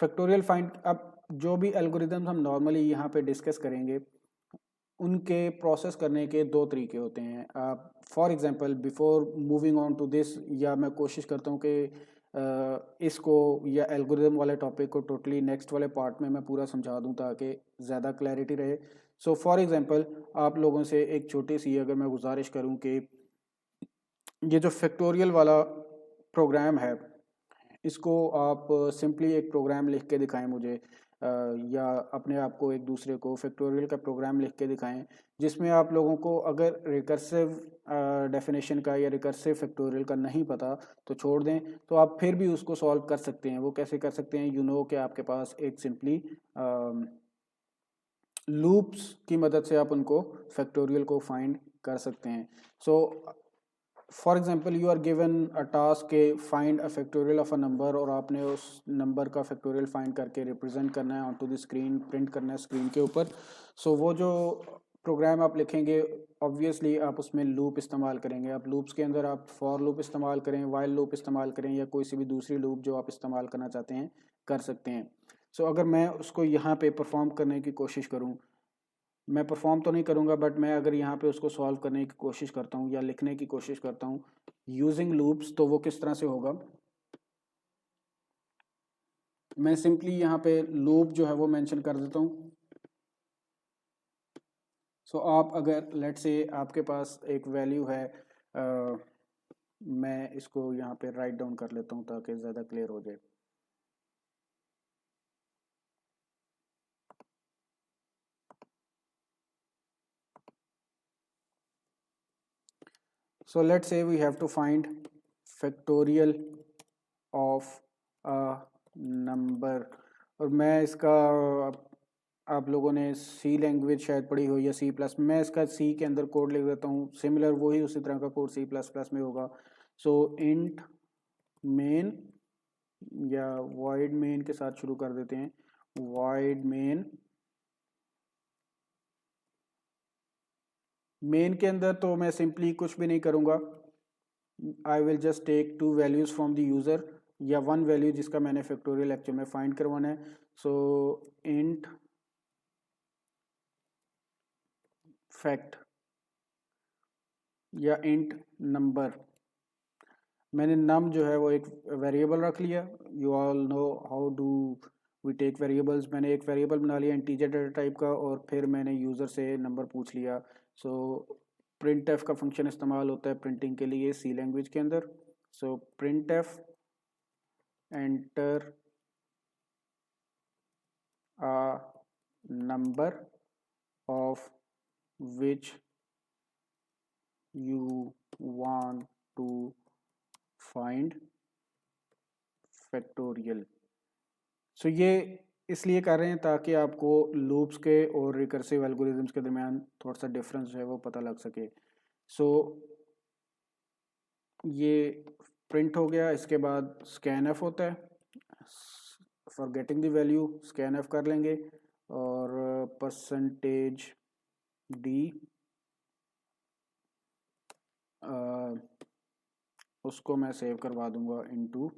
फैक्टोरियल फाइंड, अब जो भी एल्गोरिदम्स हम नॉर्मली यहाँ पे डिस्कस करेंगे उनके प्रोसेस करने के दो तरीके होते हैं। For example before moving on to this, या मैं कोशिश करता हूँ कि इसको या एल्गोरिदम वाले टॉपिक को टोटली नेक्स्ट वाले पार्ट में मैं पूरा समझा दूँ ताकि ज़्यादा क्लैरिटी रहे। सो फॉर एग्जांपल आप लोगों से एक छोटी सी अगर मैं गुजारिश करूँ कि ये जो फैक्टोरियल वाला प्रोग्राम है इसको आप सिंपली एक प्रोग्राम लिख के दिखाएं मुझे, या अपने आप को एक दूसरे को फैक्टोरियल का प्रोग्राम लिख के दिखाएं जिसमें आप लोगों को अगर रिकर्सिव डेफिनेशन का या रिकर्सिव फैक्टोरियल का नहीं पता तो छोड़ दें, तो आप फिर भी उसको सॉल्व कर सकते हैं। वो कैसे कर सकते हैं, कि आपके पास एक सिंपली लूप्स की मदद से आप उनको फैक्टोरियल को फाइंड कर सकते हैं। So for example you are given a task के find a factorial of a number, और आपने उस नंबर का फैक्टोरियल फाइंड करके रिप्रेजेंट करना है on to the screen, print करना है स्क्रीन के ऊपर। सो वो जो प्रोग्राम आप लिखेंगे ऑब्वियसली आप उसमें लूप इस्तेमाल करेंगे। आप लूप्स के अंदर आप फॉर लूप इस्तेमाल करें, वाइल लूप इस्तेमाल करें, या कोई सी भी दूसरी लूप जो आप इस्तेमाल करना चाहते हैं कर सकते हैं। सो अगर मैं उसको यहाँ पे परफॉर्म करने की कोशिश करूँ, मैं परफॉर्म तो नहीं करूँगा बट मैं अगर यहाँ पे उसको सॉल्व करने की कोशिश करता हूँ या लिखने की कोशिश करता हूँ यूजिंग लूप्स, तो वो किस तरह से होगा। मैं सिंपली यहाँ पे लूप जो है वो मेंशन कर देता हूँ। सो आप अगर लेट से आपके पास एक वैल्यू है, मैं इसको यहाँ पे राइट डाउन कर लेता हूँ ताकि ज़्यादा क्लियर हो जाए। So let say we have to find factorial of a number, और मैं इसका, आप लोगों ने सी लैंग्वेज शायद पढ़ी हो या सी प्लस, मैं इसका सी के अंदर कोड लिख देता हूँ। सिमिलर वही उसी तरह का कोड सी प्लस प्लस में होगा। सो इंट मेन, या void मेन के साथ शुरू कर देते हैं, void मेन। मेन के अंदर तो मैं सिंपली कुछ भी नहीं करूँगा, I will just take two values from the user, या वन वैल्यू जिसका मैंने फैक्टोरियल एक्चुअल में फाइंड करवाना है। सो इंट फैक्ट या इंट नंबर, मैंने नम जो है वो एक वेरिएबल रख लिया। You all know how do we take variables, मैंने एक वेरिएबल बना लिया इंटीजर डाटा टाइप का और फिर मैंने यूज़र से नंबर पूछ लिया। सो प्रिंट एफ का फंक्शन इस्तेमाल होता है प्रिंटिंग के लिए सी लैंग्वेज के अंदर। So print F enter a number of which you want to find factorial। सो ये इसलिए कर रहे हैं ताकि आपको लूप्स के और रिकर्सिव एल्गोरिथम्स के दरमियान थोड़ा सा डिफरेंस जो है वो पता लग सके। सो ये प्रिंट हो गया। इसके बाद स्कैन एफ होता है, for getting the value scan F कर लेंगे और परसेंटेज डी उसको मैं सेव करवा दूंगा इनटू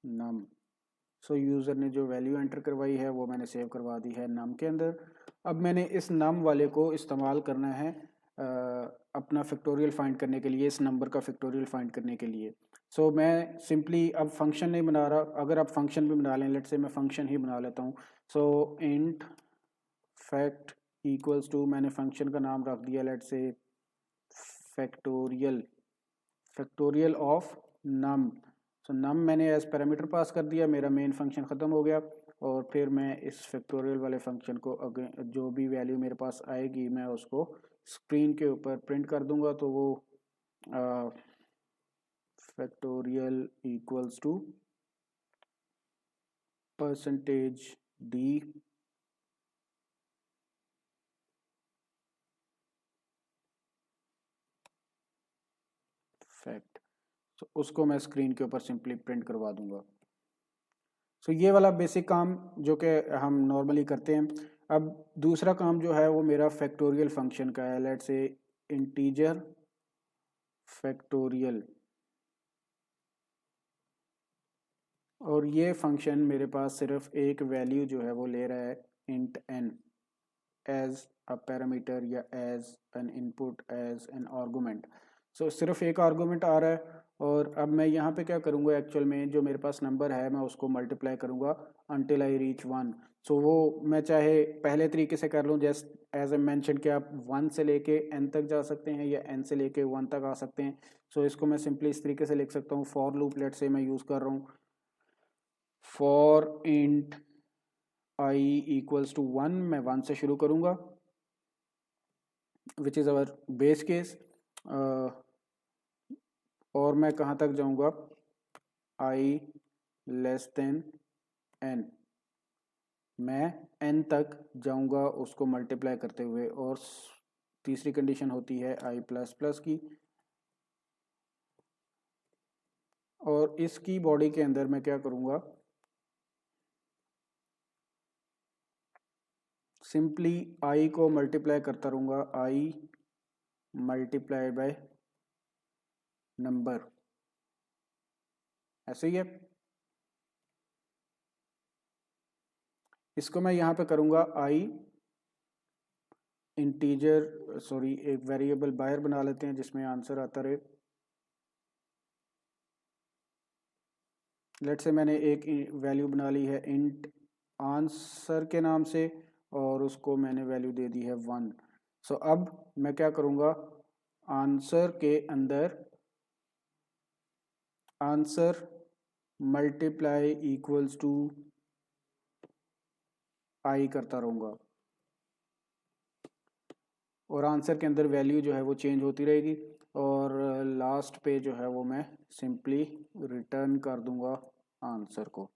नम। सो यूज़र ने जो वैल्यू एंटर करवाई है वो मैंने सेव करवा दी है नम के अंदर। अब मैंने इस नम वाले को इस्तेमाल करना है अपना फैक्टोरियल फाइंड करने के लिए, इस नंबर का फैक्टोरियल फाइंड करने के लिए। सो मैं सिंपली अब फंक्शन नहीं बना रहा, अगर आप फंक्शन भी बना लें, लेट से मैं फंक्शन ही बना लेता हूँ। सो इंट फैक्ट इक्वल्स टू, मैंने फंक्शन का नाम रख दिया लेट से फैक्टोरियल, फैक्टोरियल ऑफ नम। सो नम मैंने एज पैरामीटर पास कर दिया, मेरा मेन फंक्शन ख़त्म हो गया। और फिर मैं इस फैक्टोरियल वाले फंक्शन को अगर जो भी वैल्यू मेरे पास आएगी मैं उसको स्क्रीन के ऊपर प्रिंट कर दूंगा। तो वो factorial equals to percentage d fact. तो उसको मैं स्क्रीन के ऊपर सिंपली प्रिंट करवा दूंगा। सो ये वाला बेसिक काम जो कि हम नॉर्मली करते हैं। अब दूसरा काम जो है वो मेरा फैक्टोरियल फंक्शन का है, लेट से इंटीजर फैक्टोरियल। और ये फंक्शन मेरे पास सिर्फ एक वैल्यू जो है वो ले रहा है int n as a parameter या as an input as an argument. So सिर्फ एक आर्गूमेंट आ रहा है। और अब मैं यहाँ पे क्या करूँगा, एक्चुअल में जो मेरे पास नंबर है मैं उसको मल्टीप्लाई करूँगा अनटिल आई रीच 1। सो वो मैं चाहे पहले तरीके से कर लूँ जस्ट एज ए मेंशन कि आप 1 से लेके n तक जा सकते हैं या n से लेके 1 तक आ सकते हैं। सो इसको मैं सिंपली इस तरीके से लिख सकता हूँ, फॉर लूप लेट से मैं यूज़ कर रहा हूँ for int i equals to 1, मैं 1 से शुरू करूँगा which is our base case. और मैं कहाँ तक जाऊँगा, आई लेस देन n, मैं n तक जाऊँगा उसको मल्टीप्लाई करते हुए। और तीसरी कंडीशन होती है i प्लस प्लस की। और इसकी बॉडी के अंदर मैं क्या करूँगा, सिंपली i को मल्टीप्लाई करता रहूँगा, i मल्टीप्लाई बाय नंबर, ऐसे ही है। इसको मैं यहाँ पे करूँगा i इंटीजर सॉरी एक वेरिएबल बायर बना लेते हैं जिसमें आंसर आता रहे। लेट से मैंने एक वैल्यू बना ली है इंट आंसर के नाम से और उसको मैंने वैल्यू दे दी है 1। सो अब मैं क्या करूँगा, आंसर के अंदर आंसर मल्टीप्लाई इक्वल्स टू आई करता रहूँगा और आंसर के अंदर वैल्यू जो है वो चेंज होती रहेगी। और लास्ट पे जो है वो मैं सिंपली रिटर्न कर दूंगा आंसर को।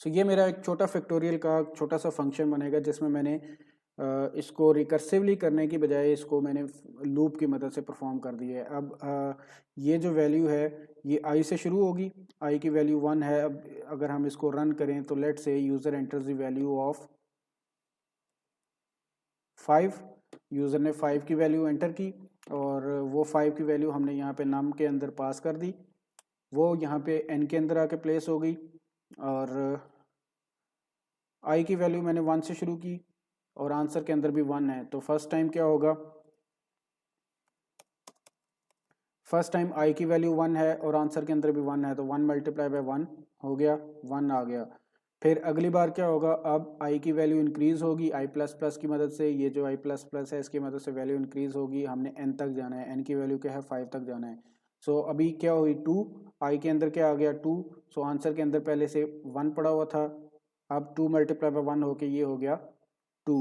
सो ये मेरा एक छोटा फैक्टोरियल का छोटा सा फंक्शन बनेगा जिसमें मैंने इसको रिकर्सिवली करने की बजाय इसको मैंने लूप की मदद से परफॉर्म कर दी है। अब ये जो वैल्यू है ये आई से शुरू होगी, आई की वैल्यू 1 है। अब अगर हम इसको रन करें तो लेट से user enters the value of 5, user ने 5 की वैल्यू एंटर की और वो 5 की वैल्यू हमने यहाँ पे नम के अंदर पास कर दी, वो यहाँ पे n के अंदर आके प्लेस हो गई। और i की वैल्यू मैंने 1 से शुरू की और आंसर के अंदर भी 1 है। तो फर्स्ट टाइम क्या होगा, फर्स्ट टाइम i की वैल्यू 1 है और आंसर के अंदर भी 1 है तो 1 मल्टीप्लाई बाय 1 हो गया, 1 आ गया। फिर अगली बार क्या होगा, अब आई की वैल्यू इंक्रीज होगी आई प्लस प्लस की मदद से, ये जो आई प्लस प्लस है इसकी मदद से वैल्यू इंक्रीज होगी, हमने एन तक जाना है, एन की वैल्यू क्या है 5 तक जाना है। सो अभी क्या हुई 2, आई के अंदर क्या आ गया 2, सो आंसर के अंदर पहले से 1 पड़ा हुआ था, अब 2 मल्टीप्लाई बाय 1 होके ये हो गया 2।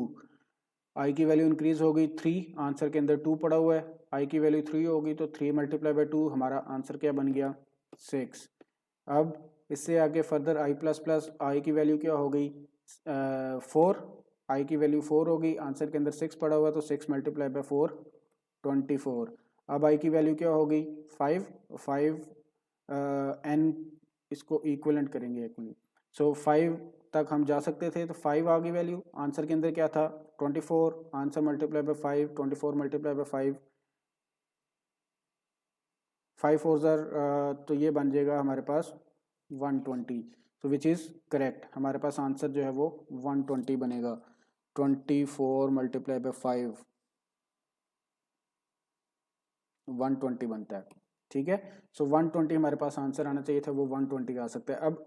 आई की वैल्यू इंक्रीज हो गई 3, आंसर के अंदर 2 पड़ा हुआ है, आई की वैल्यू 3 होगी तो 3 मल्टीप्लाई बाय 2 हमारा आंसर क्या बन गया 6। अब इससे आगे फर्दर आई प्लस प्लस, आई की वैल्यू क्या हो गई 4, आई की वैल्यू 4 हो गई, आंसर के अंदर 6 पड़ा हुआ तो 6 मल्टीप्लाई बाय 4 24। अब आई की वैल्यू क्या हो गई 5, 5 एन इसको इक्वलेंट करेंगे एक्चुअली। सो 5 तक हम जा सकते थे तो 5 आ गई वैल्यू, आंसर के अंदर क्या था 24, answer multiply by 5, 24 multiply by 5, 5 four ज़र तो ये बन जाएगा हमारे पास 120। तो विच इज़ करेक्ट, हमारे पास आंसर जो है वो 120 बनेगा। 24 मल्टीप्लाई बाय 5 120 बनता है, ठीक है। सो 120 हमारे पास आंसर आना चाहिए था, वो 120 आ सकता है। अब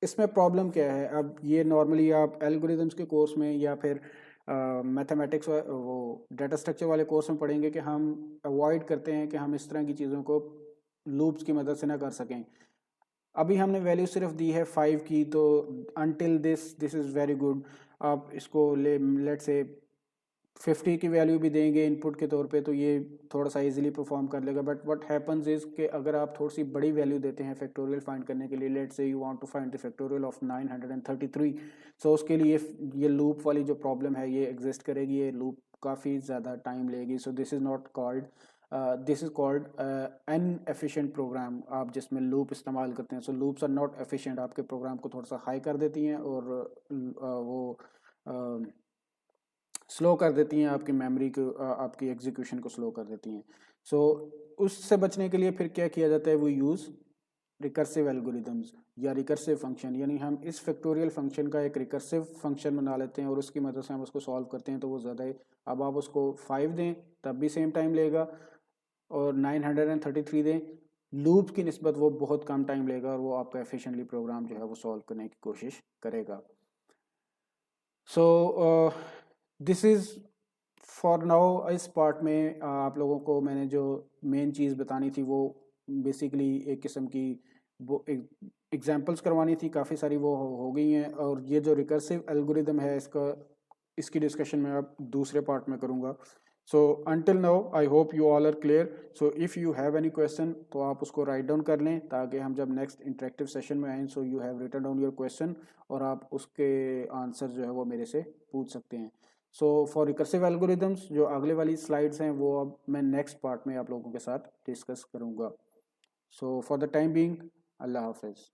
इसमें प्रॉब्लम क्या है, अब ये नॉर्मली आप एल्गोरिदम्स के कोर्स में या फिर मैथमेटिक्स वो डाटा स्ट्रक्चर वाले कोर्स में पढ़ेंगे कि हम अवॉइड करते हैं कि हम इस तरह की चीज़ों को लूप्स की मदद से ना कर सकें। अभी हमने वैल्यू सिर्फ दी है 5 की, तो until this is very good. आप इसको लेट से 50 की वैल्यू भी देंगे इनपुट के तौर पे तो ये थोड़ा सा इजीली परफॉर्म कर लेगा। बट व्हाट हैपेंस इज कि अगर आप थोड़ी सी बड़ी वैल्यू देते हैं फैक्टोरियल फाइंड करने के लिए, let's say you want to find the factorial of 933, so उसके लिए ये लूप वाली जो प्रॉब्लम है ये एग्जिस्ट करेगी, ये लूप काफ़ी ज़्यादा टाइम लेगी। So this is not called this is called an efficient program, आप जिसमें लूप इस्तेमाल करते हैं। So loops are not efficient, आपके प्रोग्राम को थोड़ा सा हाई कर देती हैं और वो स्लो कर देती हैं आपकी मेमोरी को, आपकी एग्जीक्यूशन को स्लो कर देती हैं। सो उससे बचने के लिए फिर क्या किया जाता है, वो यूज़ रिकर्सिव एल्गोरिदम्स या रिकर्सिव फंक्शन, यानी हम इस फैक्टोरियल फंक्शन का एक रिकर्सिव फंक्शन बना लेते हैं और उसकी मदद से हम उसको सॉल्व करते हैं तो वो ज़्यादा है। अब आप उसको 5 दें तब भी सेम टाइम लेगा, और 933 दें लूप की निस्बत वो बहुत कम टाइम लेगा और वो आपका एफिशिएंटली प्रोग्राम जो है वो सॉल्व करने की कोशिश करेगा। सो दिस इज़ फॉर नाउ। इस पार्ट में आप लोगों को मैंने जो मेन चीज़ बतानी थी वो बेसिकली एक किस्म की वो एग्जांपल्स करवानी थी, काफ़ी सारी वो हो गई हैं। और ये जो रिकर्सिव एल्गोरिदम है इसकी डिस्कशन मैं अब दूसरे पार्ट में करूँगा। So until now I hope you all are clear. So if you have any question तो आप उसको राइट डाउन कर लें ताकि हम जब नेक्स्ट इंटरेक्टिव सेशन में आएँ so you have written down your question और आप उसके आंसर जो है वो मेरे से पूछ सकते हैं। सो फॉर रिकर्सिव एल्गोरिदम्स जो अगले वाली स्लाइड्स हैं वो अब मैं नेक्स्ट पार्ट में आप लोगों के साथ डिस्कस करूँगा। So for the time being, Allah हाफिज़।